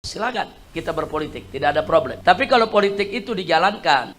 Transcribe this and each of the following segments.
Silakan kita berpolitik, tidak ada problem. Tapi kalau politik itu dijalankan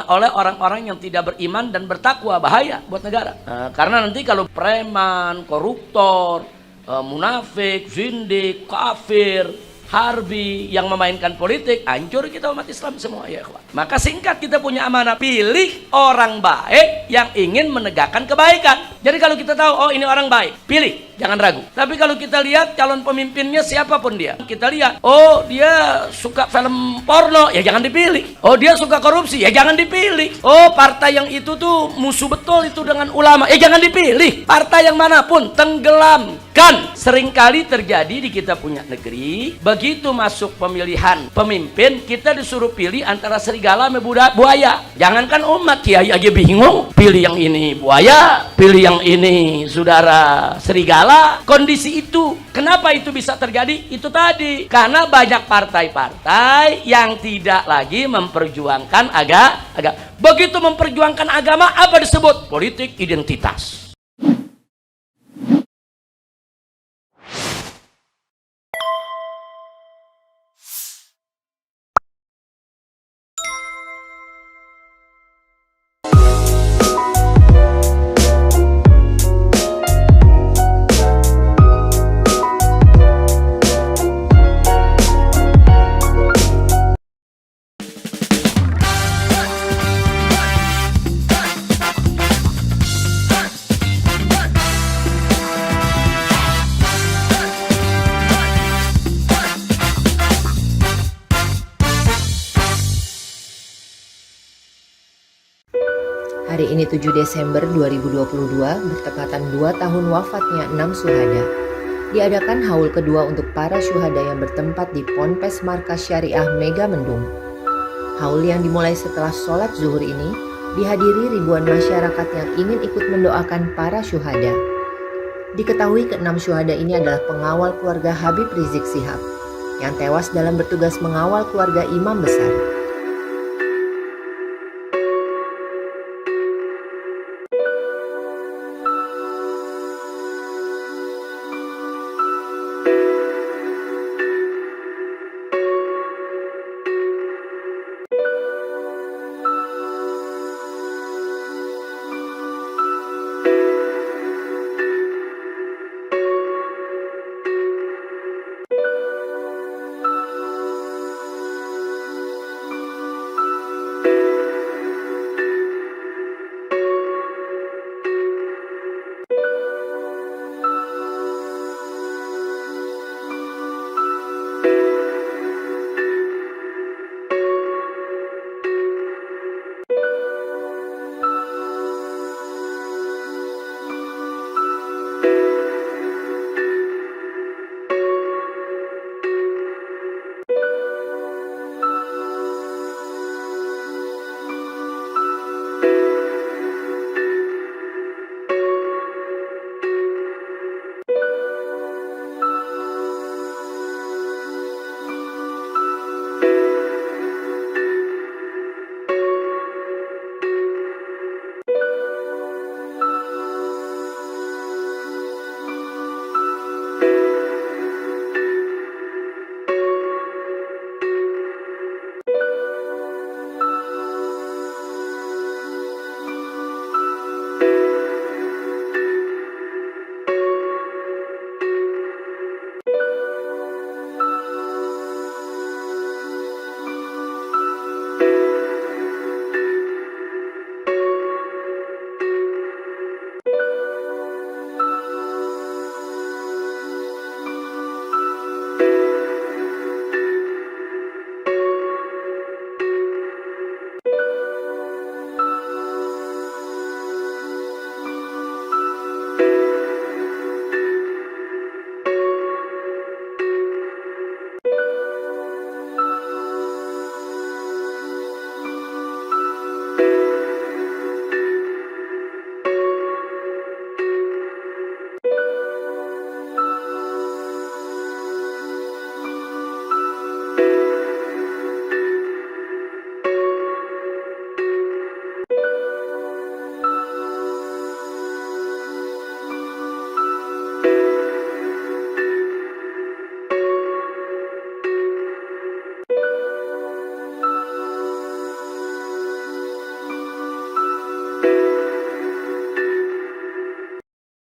oleh orang-orang yang tidak beriman dan bertakwa, bahaya buat negara. Karena nanti kalau preman, koruptor, munafik, zindik, kafir, harbi yang memainkan politik, hancur kita umat Islam semua ya ikhwan. Maka singkat kita punya amanah, pilih orang baik yang ingin menegakkan kebaikan. Jadi kalau kita tahu oh ini orang baik, pilih, jangan ragu. Tapi kalau kita lihat calon pemimpinnya siapapun dia, kita lihat oh dia suka film porno, ya jangan dipilih. Oh dia suka korupsi, ya jangan dipilih. Oh partai yang itu tuh musuh betul itu dengan ulama, ya jangan dipilih. Partai yang manapun tenggelamkan. Seringkali terjadi di kita punya negeri, begitu masuk pemilihan pemimpin, kita disuruh pilih antara serigala sama buaya. Jangankan umat, kiai aja bingung, pilih yang ini buaya, pilih yang ini saudara serigala. Kondisi itu, kenapa itu bisa terjadi? Itu tadi, karena banyak partai-partai yang tidak lagi memperjuangkan agama. Begitu memperjuangkan agama, apa disebut? Politik identitas. Hari ini 7 Desember 2022 bertepatan 2 tahun wafatnya 6 syuhada. Diadakan haul kedua untuk para syuhada yang bertempat di Ponpes Markas Syariah Mega Mendung. Haul yang dimulai setelah sholat zuhur ini dihadiri ribuan masyarakat yang ingin ikut mendoakan para syuhada. Diketahui ke-6 syuhada ini adalah pengawal keluarga Habib Rizik Syihab yang tewas dalam bertugas mengawal keluarga imam besar.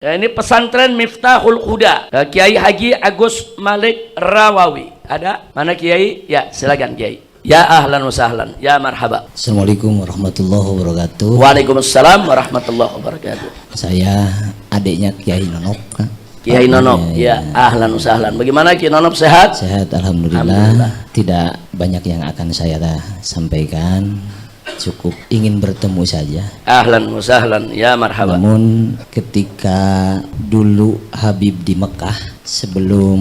Ini pesantren Miftahul Huda, Kiai Haji Agus Malik Rawawi. Ada? Mana Kiai? Ya, silakan Kiai. Ya ahlan wa sahlan, ya marhaba. Assalamualaikum warahmatullahi wabarakatuh. Waalaikumsalam warahmatullahi wabarakatuh. Saya adiknya Kiai Nonop. Kiai Nonop, ya ahlan wa sahlan. Bagaimana Kiai Nonop, sehat? Sehat, alhamdulillah. Tidak banyak yang akan saya sampaikan. Cukup ingin bertemu saja. Ahlan wa sahlan, ya marhaba. Namun ketika dulu Habib di Mekah sebelum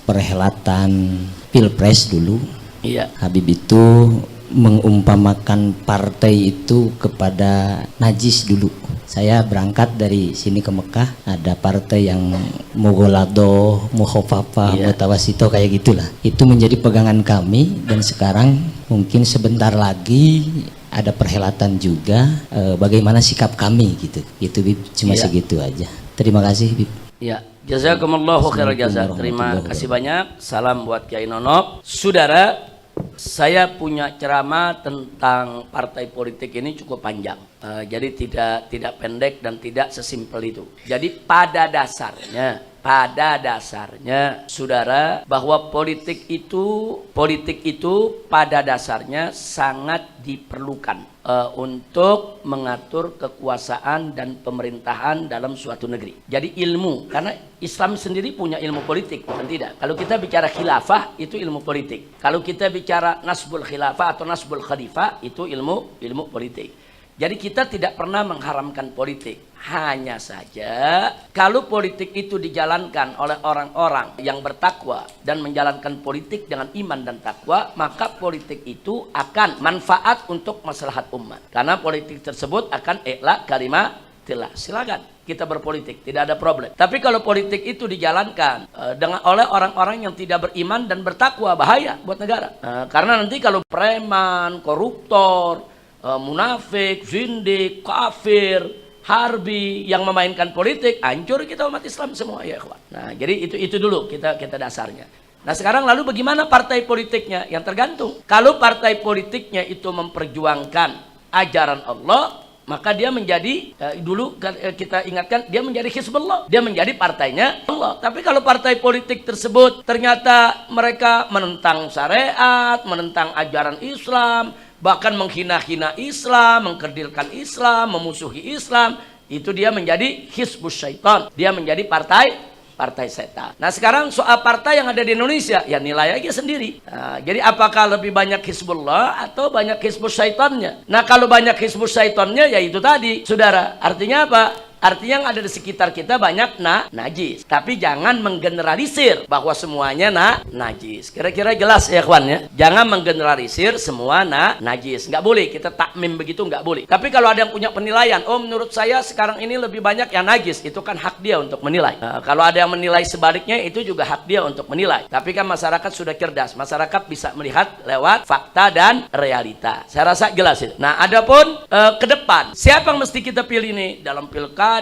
perhelatan Pilpres dulu, Iya. Habib itu mengumpamakan partai itu kepada najis dulu. Saya berangkat dari sini ke Mekah, ada partai yang Mughalladhah, Mukhafafah, Mutawasito kayak gitulah. Itu menjadi pegangan kami dan sekarang mungkin sebentar lagi ada perhelatan juga. Bagaimana sikap kami gitu. Gitu Bib, cuma segitu aja. Terima kasih Bib. Ya, jazakumullahu khairal jazaa. Terima kasih banyak. Salam buat Kiai Nonop. Saudara, saya punya ceramah tentang partai politik ini cukup panjang. Jadi tidak pendek dan tidak sesimpel itu. Jadi pada dasarnya saudara, bahwa politik itu pada dasarnya sangat diperlukan untuk mengatur kekuasaan dan pemerintahan dalam suatu negeri. Jadi ilmu, karena Islam sendiri punya ilmu politik, bukan tidak. Kalau kita bicara khilafah, itu ilmu politik. Kalau kita bicara nasbul khilafah atau nasbul khalifah, itu ilmu politik. Jadi kita tidak pernah mengharamkan politik. Hanya saja kalau politik itu dijalankan oleh orang-orang yang bertakwa dan menjalankan politik dengan iman dan takwa, maka politik itu akan manfaat untuk maslahat umat. Karena politik tersebut akan i'la kalimatillah. Silakan kita berpolitik, tidak ada problem. Tapi kalau politik itu dijalankan oleh orang-orang yang tidak beriman dan bertakwa, bahaya buat negara. Karena nanti kalau preman, koruptor, munafik, zindik, kafir, harbi yang memainkan politik, hancur kita umat Islam semua ya ikhwan. Nah, jadi itu dulu kita dasarnya. Nah, sekarang lalu bagaimana partai politiknya? Yang tergantung. Kalau partai politiknya itu memperjuangkan ajaran Allah, maka dia menjadi dulu kita ingatkan, dia menjadi Hizbullah, dia menjadi partainya Allah. Tapi kalau partai politik tersebut ternyata mereka menentang syariat, menentang ajaran Islam, bahkan menghina-hina Islam, mengkerdilkan Islam, memusuhi Islam, itu dia menjadi Hizbus Syaitan, dia menjadi partai setan. Nah, sekarang soal partai yang ada di Indonesia, ya nilai aja sendiri. Nah, jadi apakah lebih banyak Hizbullah atau banyak Hizbus Syaitannya? Nah, kalau banyak Hizbus Syaitannya, ya itu tadi, saudara. Artinya apa? Artinya yang ada di sekitar kita banyak najis. Tapi jangan menggeneralisir bahwa semuanya najis. Kira-kira jelas ya kawan ya. Jangan menggeneralisir semua najis. Nggak boleh kita takmim begitu, nggak boleh. Tapi kalau ada yang punya penilaian, oh menurut saya sekarang ini lebih banyak yang najis, itu kan hak dia untuk menilai. Kalau ada yang menilai sebaliknya, itu juga hak dia untuk menilai. Tapi kan masyarakat sudah cerdas. Masyarakat bisa melihat lewat fakta dan realita. Saya rasa jelas itu. Nah, adapun ke depan, siapa yang mesti kita pilih nih dalam pilkada,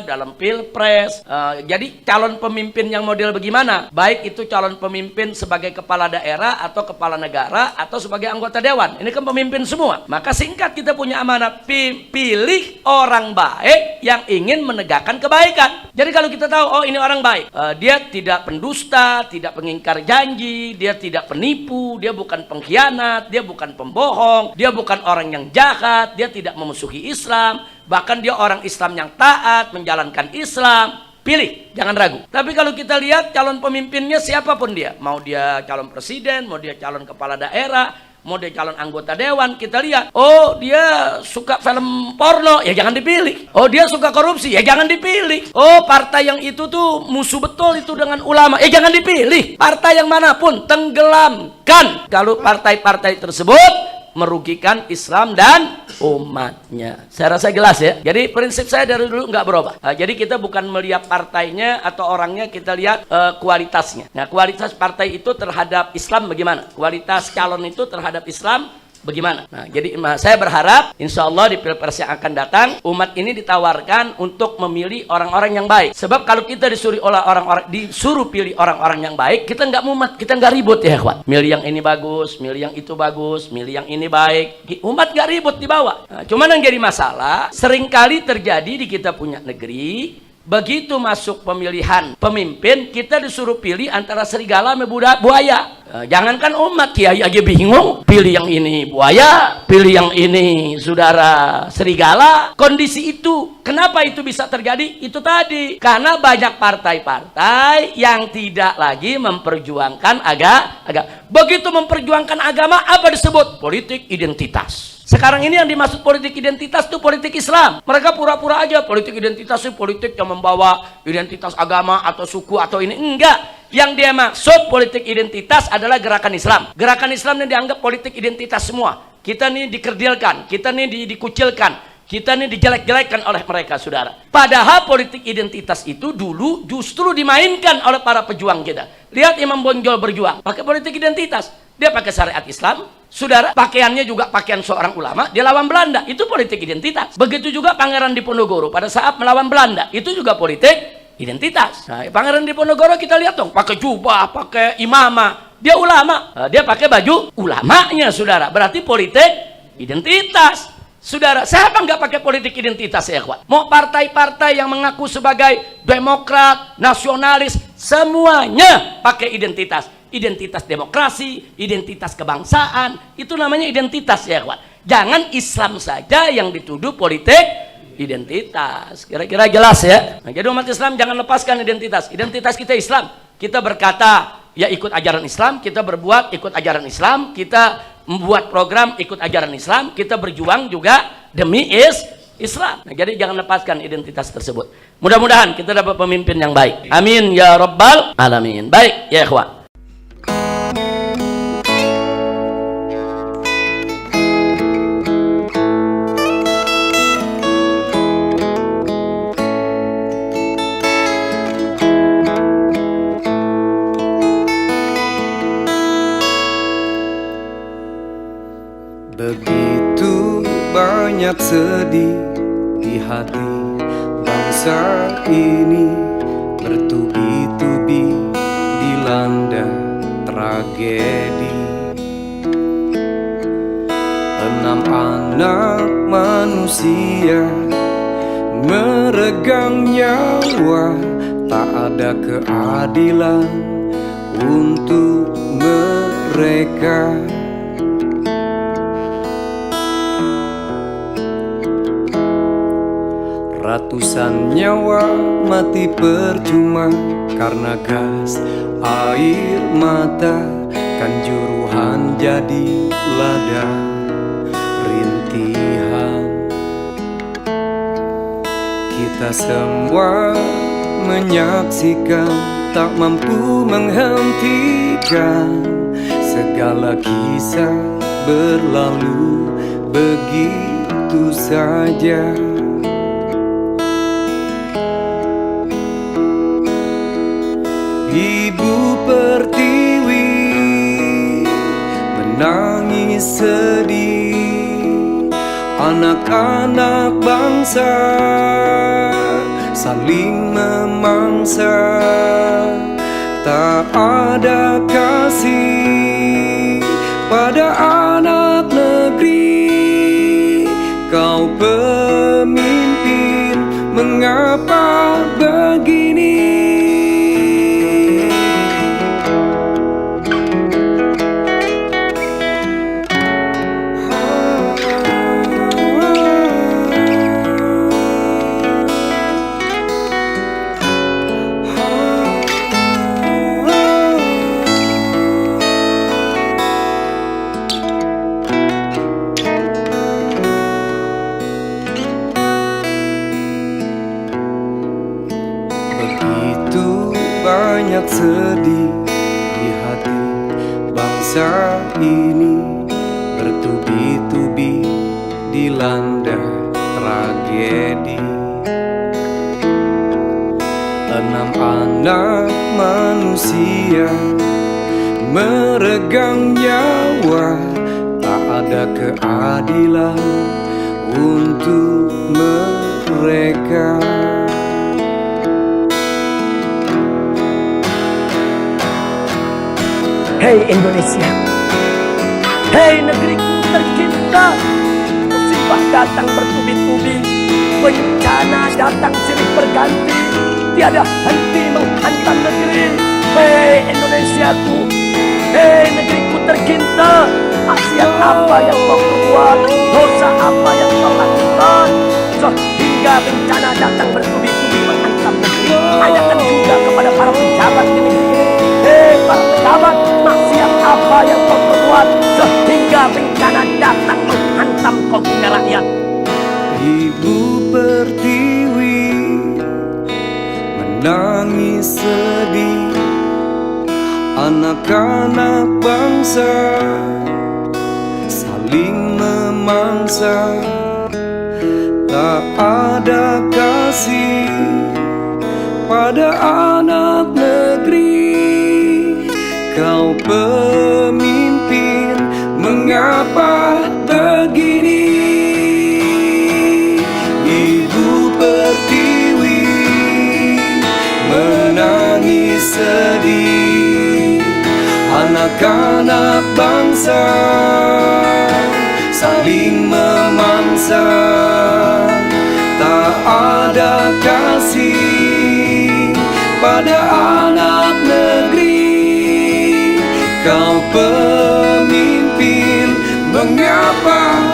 dalam pilpres. Jadi calon pemimpin yang model bagaimana? Baik itu calon pemimpin sebagai kepala daerah atau kepala negara atau sebagai anggota dewan. Ini kan pemimpin semua. Maka singkat kita punya amanah, pilih orang baik yang ingin menegakkan kebaikan. Jadi kalau kita tahu, oh ini orang baik, dia tidak pendusta, tidak pengingkar janji, dia tidak penipu, dia bukan pengkhianat, dia bukan pembohong, dia bukan orang yang jahat, dia tidak memusuhi Islam, bahkan dia orang Islam yang taat, menjalankan Islam, pilih, jangan ragu. Tapi kalau kita lihat calon pemimpinnya siapapun dia, mau dia calon presiden, mau dia calon kepala daerah, mau dia calon anggota dewan, kita lihat, oh dia suka film porno, ya jangan dipilih. Oh dia suka korupsi, ya jangan dipilih. Oh partai yang itu tuh musuh betul itu dengan ulama, ya jangan dipilih. Partai yang manapun, tenggelamkan kalau partai-partai tersebut merugikan Islam dan umatnya. Saya rasa jelas ya. Jadi prinsip saya dari dulu nggak berubah. Jadi kita bukan melihat partainya atau orangnya, kita lihat kualitasnya. Nah, kualitas partai itu terhadap Islam bagaimana? Kualitas calon itu terhadap Islam bagaimana? Nah, jadi saya berharap insya Allah di pilpres yang akan datang umat ini ditawarkan untuk memilih orang-orang yang baik. Sebab kalau kita disuruh pilih orang-orang yang baik, kita nggak mumet, kita nggak ribut ya kawan. Milih yang ini bagus, milih yang itu bagus, milih yang ini baik. Umat nggak ribut di bawah. Nah, cuman yang jadi masalah seringkali terjadi di kita punya negeri, Begitu masuk pemilihan pemimpin, kita disuruh pilih antara serigala sama buaya. Jangankan umat, kiai aja bingung. Pilih yang ini buaya, pilih yang ini saudara serigala. Kondisi itu, kenapa itu bisa terjadi? Itu tadi, karena banyak partai-partai yang tidak lagi memperjuangkan agama. Begitu memperjuangkan agama, apa disebut? Politik identitas. Sekarang ini yang dimaksud politik identitas itu politik Islam. Mereka pura-pura aja politik identitas itu politik yang membawa identitas agama atau suku atau ini. Enggak. Yang dia maksud politik identitas adalah gerakan Islam. Gerakan Islam yang dianggap politik identitas semua. Kita nih dikerdilkan, kita nih dikucilkan, kita nih dijelek-jelekkan oleh mereka, saudara. Padahal politik identitas itu dulu justru dimainkan oleh para pejuang kita. Lihat Imam Bonjol berjuang pakai politik identitas. Dia pakai syariat Islam, saudara, pakaiannya juga pakaian seorang ulama, dia lawan Belanda, itu politik identitas. Begitu juga Pangeran Diponegoro pada saat melawan Belanda, itu juga politik identitas. Nah, Pangeran Diponegoro kita lihat dong, pakai jubah, pakai imamah, dia ulama, dia pakai baju ulamanya, saudara, berarti politik identitas. Saudara, siapa nggak pakai politik identitas ya, kawan? Mau partai-partai yang mengaku sebagai demokrat, nasionalis, semuanya pakai identitas. Identitas demokrasi, identitas kebangsaan, itu namanya identitas ya, kawan. Jangan Islam saja yang dituduh politik identitas. Kira-kira jelas ya. Nah, jadi umat Islam jangan lepaskan identitas. Identitas kita Islam. Kita berkata ya ikut ajaran Islam, kita berbuat ikut ajaran Islam, kita membuat program ikut ajaran Islam, kita berjuang juga demi Islam. Nah, jadi jangan lepaskan identitas tersebut. Mudah-mudahan kita dapat pemimpin yang baik. Amin ya rabbal alamin. Baik ya ikhwan. Begitu banyak sedih di hati bangsa ini, bertubi-tubi dilanda tragedi. 6 anak manusia meregang nyawa, tak ada keadilan untuk mereka. Ratusan nyawa mati percuma karena gas air mata, kanjuruhan jadi lada rintihan. Kita semua menyaksikan, tak mampu menghentikan, segala kisah berlalu begitu saja. Ibu Pertiwi menangis sedih, anak-anak bangsa saling memangsa, tak ada kasih pada anak negeri. Kau pemimpin, mengapa begini? Banyak sedih di hati bangsa ini, bertubi-tubi dilanda tragedi. 6 anak manusia meregang nyawa, tak ada keadilan untuk mereka. Hei Indonesia, hei negeriku tercinta, musibah wabah datang bertubi-tubi, bencana datang silih berganti, tiada henti menghantam negeri. Hei Indonesiaku, hei negeriku tercinta, maksiat apa yang kau perbuat, dosa apa yang kau lakukan, sehingga bencana datang bertubi-tubi menghantam negeri. Tanyakan juga kepada para pejabat di negeri ini. Hei para pejabat, maksiat apa yang kau perbuat, sehingga bencana datang menghantam kau punya rakyat. Ibu Pertiwi menangis sedih, anak-anak bangsa saling memangsa, tak ada kasih pada anak negeri. Kau pemimpin, mengapa begini? Ibu Pertiwi menangis sedih, anak-anak bangsa saling memangsa, tak ada kasih pada anak negeri. Kau pemimpin, mengapa